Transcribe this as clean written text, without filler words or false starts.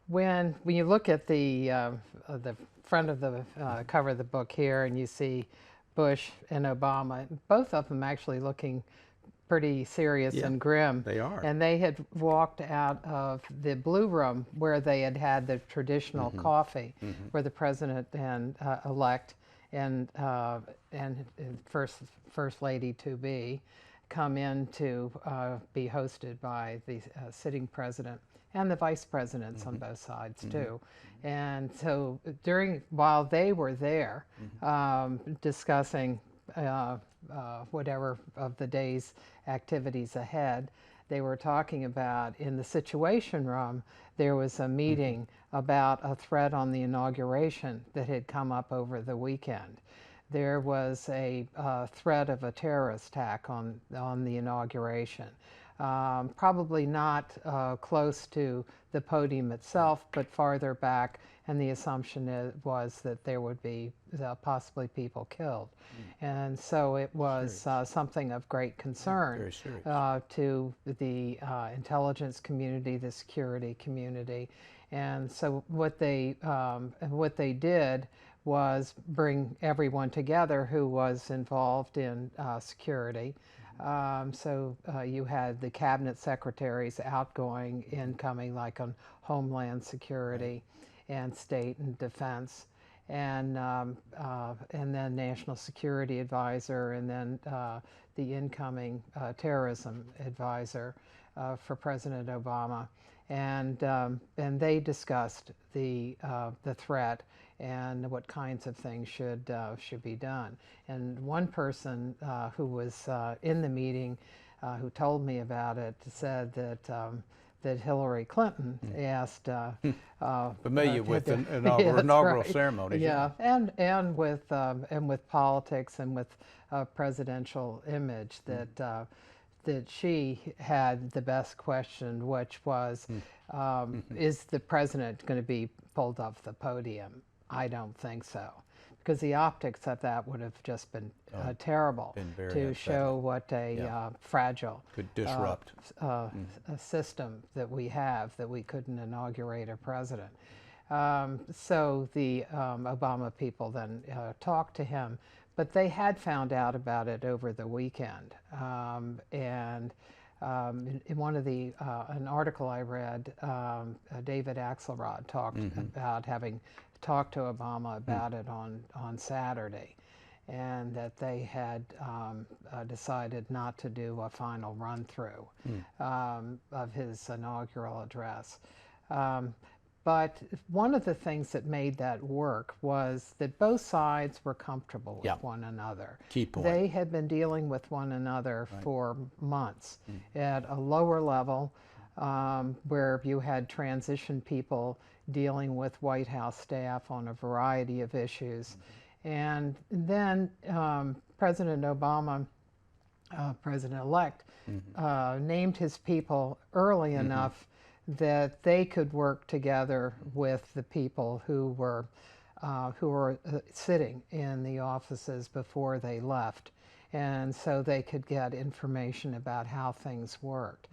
When you look at the front of the cover of the book here, and you see Bush and Obama, both of them actually looking pretty serious Yeah, and grim. they are. And they had walked out of the Blue Room where they had had the traditional coffee, where the president and elect and first lady to be come in to be hosted by the sitting president and the vice presidents on both sides too. And so while they were there discussing whatever of the day's activities ahead, they were talking about in the Situation Room, there was a meeting about a threat on the inauguration that had come up over the weekend. There was a threat of a terrorist attack on the inauguration. Probably not close to the podium itself, but farther back, and the assumption was that there would be possibly people killed. And so it was something of great concern Very serious. to the intelligence community, the security community. And so what they did was bring everyone together who was involved in security. So you had the cabinet secretaries outgoing, incoming, like on Homeland Security and State and Defense, and then National Security Advisor, and then the incoming Terrorism Advisor for President Obama, and they discussed the threat and what kinds of things should be done. And one person who was in the meeting, who told me about it, said that Hillary Clinton asked Familiar with the yeah, inaugural right. ceremonies. Yeah, and with politics and with presidential image, that she had the best question, which was, is the president going to be pulled off the podium? I don't think so, because the optics of that would have just been terrible been very to upsetting. show what a fragile Could disrupt. a system that we have, that we couldn't inaugurate a president. So the Obama people then talked to him, but they had found out about it over the weekend. And in one of an article I read, David Axelrod talked about having talked to Obama about it on Saturday, and that they had decided not to do a final run-through of his inaugural address. But one of the things that made that work was that both sides were comfortable with one another. Key point. They had been dealing with one another for months at a lower level, where you had transition people dealing with White House staff on a variety of issues. And then President Obama, President-elect, named his people early enough that they could work together with the people who were sitting in the offices before they left. And so they could get information about how things worked.